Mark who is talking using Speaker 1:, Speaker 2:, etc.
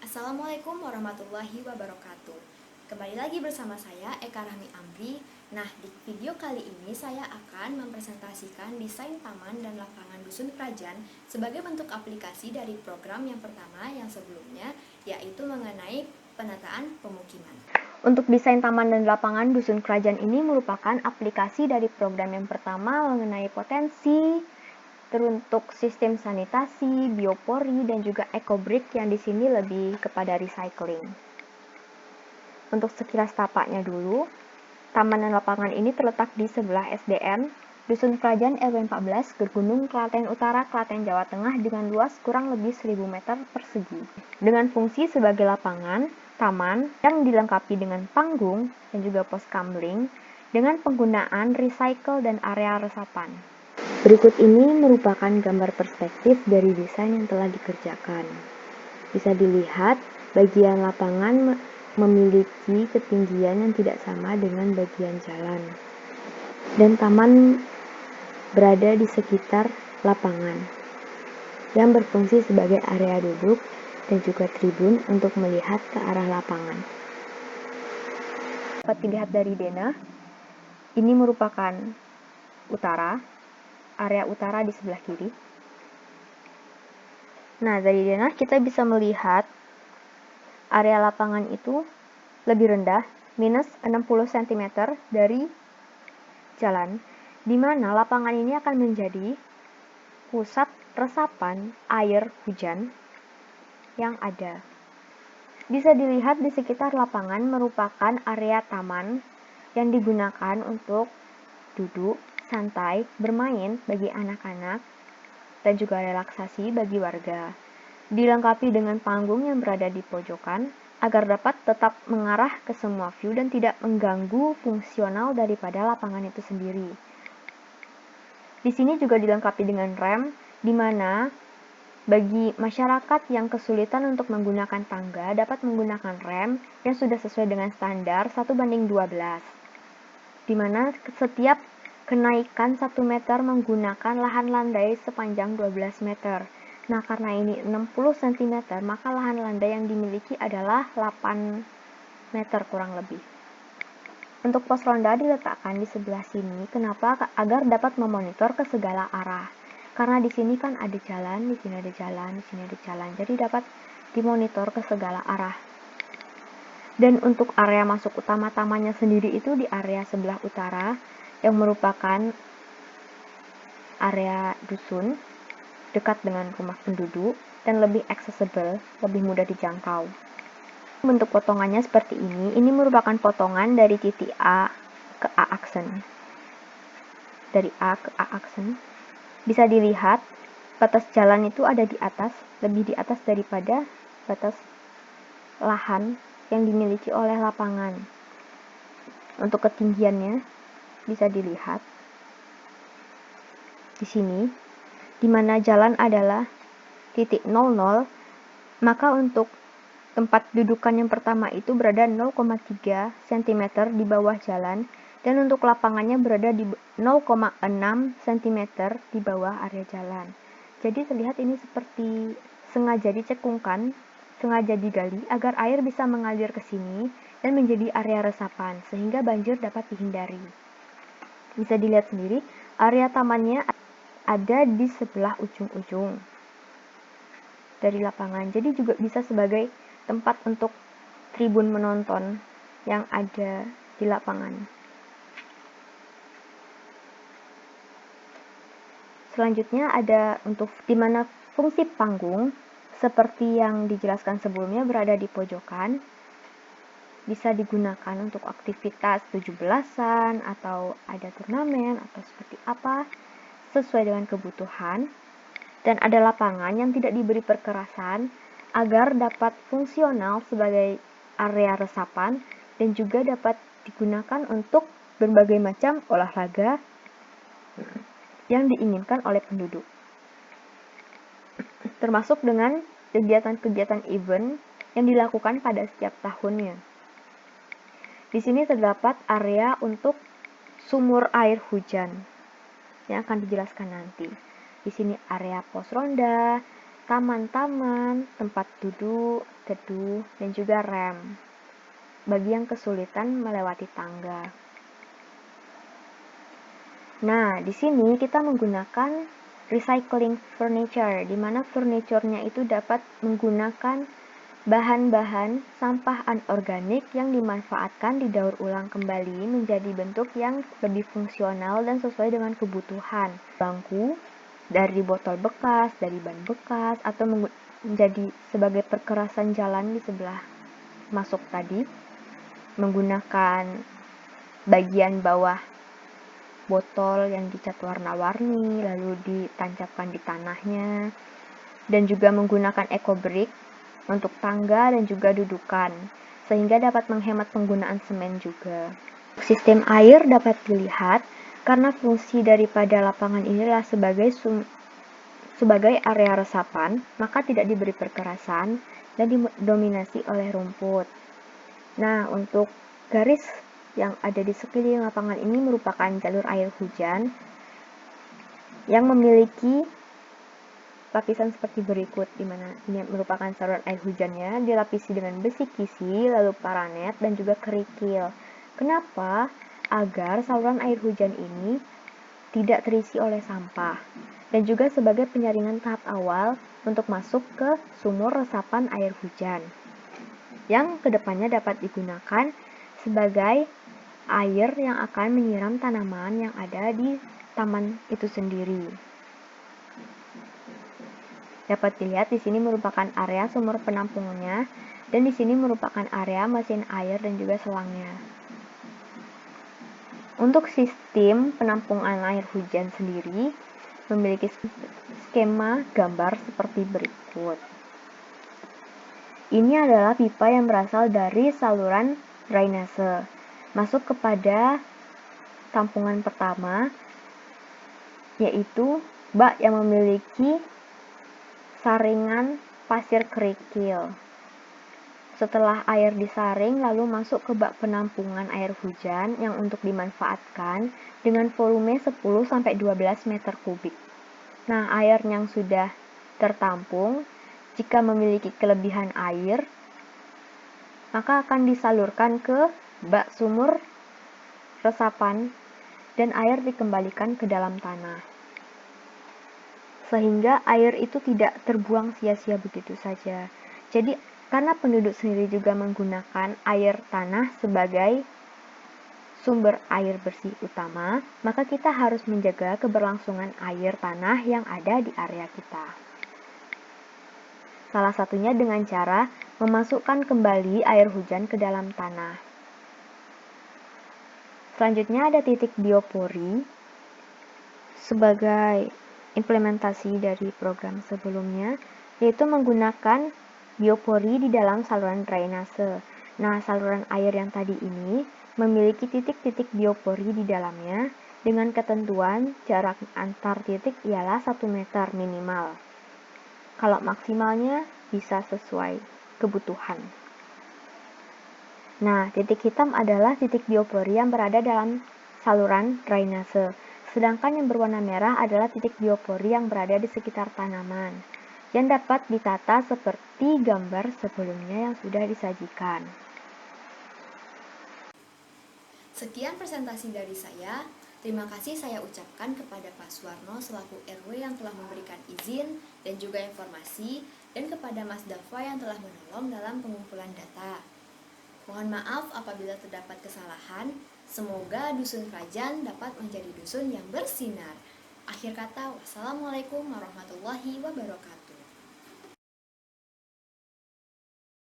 Speaker 1: Assalamualaikum warahmatullahi wabarakatuh. Kembali lagi bersama saya Eka Rahmi Amri. Nah, di video kali ini saya akan mempresentasikan desain taman dan lapangan dusun kerajaan sebagai bentuk aplikasi dari program yang pertama yang sebelumnya, yaitu mengenai penataan pemukiman. Untuk desain taman dan lapangan dusun kerajaan ini merupakan aplikasi dari program yang pertama mengenai potensi teruntuk sistem sanitasi, biopori, dan juga ecobrick yang di sini lebih kepada recycling. Untuk sekilas tapaknya dulu, taman dan lapangan ini terletak di sebelah SDN, Dusun Kerajaan RW 14, Gergunung, Klaten Utara, Klaten, Jawa Tengah dengan luas kurang lebih 1000 meter persegi. Dengan fungsi sebagai lapangan, taman yang dilengkapi dengan panggung dan juga pos kamling dengan penggunaan recycle dan area resapan. Berikut ini merupakan gambar perspektif dari desain yang telah dikerjakan. Bisa dilihat, bagian lapangan memiliki ketinggian yang tidak sama dengan bagian jalan. Dan taman berada di sekitar lapangan, yang berfungsi sebagai area duduk dan juga tribun untuk melihat ke arah lapangan. Dapat dilihat dari denah, ini merupakan utara, area utara di sebelah kiri. Nah, dari denah kita bisa melihat area lapangan itu lebih rendah, minus 60 cm dari jalan, di mana lapangan ini akan menjadi pusat resapan air hujan yang ada. Bisa dilihat di sekitar lapangan merupakan area taman yang digunakan untuk duduk, santai, bermain bagi anak-anak, dan juga relaksasi bagi warga. Dilengkapi dengan panggung yang berada di pojokan agar dapat tetap mengarah ke semua view dan tidak mengganggu fungsional daripada lapangan itu sendiri. Di sini juga dilengkapi dengan rem, di mana bagi masyarakat yang kesulitan untuk menggunakan tangga dapat menggunakan rem yang sudah sesuai dengan standar 1:12, di mana setiap kenaikan 1 meter menggunakan lahan landai sepanjang 12 meter. Nah, karena ini 60 cm, maka lahan landai yang dimiliki adalah 8 meter kurang lebih. Untuk pos ronda diletakkan di sebelah sini. Kenapa? Agar dapat memonitor ke segala arah. Karena di sini kan ada jalan, di sini ada jalan, di sini ada jalan. Jadi dapat dimonitor ke segala arah. Dan untuk area masuk utama tamannya sendiri itu di area sebelah utara, yang merupakan area dusun dekat dengan rumah penduduk dan lebih accessible, lebih mudah dijangkau. Bentuk potongannya seperti ini merupakan potongan dari titik A ke A aksen. Dari A ke A aksen. Bisa dilihat, batas jalan itu ada di atas, lebih di atas daripada batas lahan yang dimiliki oleh lapangan. Untuk ketinggiannya bisa dilihat di sini, di mana jalan adalah titik 00, maka untuk tempat dudukan yang pertama itu berada 0,3 cm di bawah jalan, dan untuk lapangannya berada di 0,6 cm di bawah area jalan. Jadi terlihat ini seperti sengaja dicekungkan, sengaja digali agar air bisa mengalir ke sini dan menjadi area resapan, sehingga banjir dapat dihindari. Bisa dilihat sendiri, area tamannya ada di sebelah ujung-ujung dari lapangan. Jadi juga bisa sebagai tempat untuk tribun menonton yang ada di lapangan. Selanjutnya ada untuk di mana fungsi panggung seperti yang dijelaskan sebelumnya berada di pojokan, bisa digunakan untuk aktivitas 17-an atau ada turnamen atau seperti apa sesuai dengan kebutuhan. Dan ada lapangan yang tidak diberi perkerasan agar dapat fungsional sebagai area resapan dan juga dapat digunakan untuk berbagai macam olahraga yang diinginkan oleh penduduk. Termasuk dengan kegiatan-kegiatan event yang dilakukan pada setiap tahunnya. Di sini terdapat area untuk sumur air hujan yang akan dijelaskan nanti. Di sini area pos ronda, taman-taman, tempat duduk, teduh, dan juga rem bagi yang kesulitan melewati tangga. Nah, di sini kita menggunakan recycling furniture, di mana furniture-nya itu dapat menggunakan bahan-bahan sampah anorganik yang dimanfaatkan didaur ulang kembali menjadi bentuk yang lebih fungsional dan sesuai dengan kebutuhan. Bangku dari botol bekas, dari ban bekas, atau menjadi sebagai perkerasan jalan di sebelah masuk tadi, menggunakan bagian bawah botol yang dicat warna-warni lalu ditancapkan di tanahnya, dan juga menggunakan eco brick untuk tangga dan juga dudukan, sehingga dapat menghemat penggunaan semen juga. Sistem air dapat dilihat karena fungsi daripada lapangan inilah sebagai area resapan, maka tidak diberi perkerasan dan didominasi oleh rumput. Nah, untuk garis yang ada di sekeliling lapangan ini merupakan jalur air hujan yang memiliki lapisan seperti berikut, di mana ini merupakan saluran air hujannya dilapisi dengan besi kisi, lalu paranet, dan juga kerikil. Kenapa? Agar saluran air hujan ini tidak terisi oleh sampah, dan juga sebagai penyaringan tahap awal untuk masuk ke sumur resapan air hujan, yang kedepannya dapat digunakan sebagai air yang akan menyiram tanaman yang ada di taman itu sendiri. Dapat dilihat di sini merupakan area sumur penampungannya, dan di sini merupakan area mesin air dan juga selangnya. Untuk sistem penampungan air hujan sendiri memiliki skema gambar seperti berikut. Ini adalah pipa yang berasal dari saluran drainase, masuk kepada tampungan pertama, yaitu bak yang memiliki saringan pasir kerikil. Setelah air disaring, lalu masuk ke bak penampungan air hujan yang untuk dimanfaatkan dengan volume 10-12 meter kubik. Nah, air yang sudah tertampung, jika memiliki kelebihan air, maka akan disalurkan ke bak sumur resapan dan air dikembalikan ke dalam tanah, sehingga air itu tidak terbuang sia-sia begitu saja. Jadi, karena penduduk sendiri juga menggunakan air tanah sebagai sumber air bersih utama, maka kita harus menjaga keberlangsungan air tanah yang ada di area kita. Salah satunya dengan cara memasukkan kembali air hujan ke dalam tanah. Selanjutnya ada titik biopori sebagai implementasi dari program sebelumnya, yaitu menggunakan biopori di dalam saluran drainase. Nah, saluran air yang tadi ini memiliki titik-titik biopori di dalamnya dengan ketentuan jarak antar titik ialah 1 meter minimal. Kalau maksimalnya bisa sesuai kebutuhan. Nah, titik hitam adalah titik biopori yang berada dalam saluran drainase. Sedangkan yang berwarna merah adalah titik biopori yang berada di sekitar tanaman, yang dapat ditata seperti gambar sebelumnya yang sudah disajikan.
Speaker 2: Sekian presentasi dari saya. Terima kasih saya ucapkan kepada Pak Suwarno selaku RW yang telah memberikan izin dan juga informasi, dan kepada Mas Dava yang telah menolong dalam pengumpulan data. Mohon maaf apabila terdapat kesalahan. Semoga dusun kerajaan dapat menjadi dusun yang bersinar. Akhir kata, wassalamualaikum warahmatullahi wabarakatuh.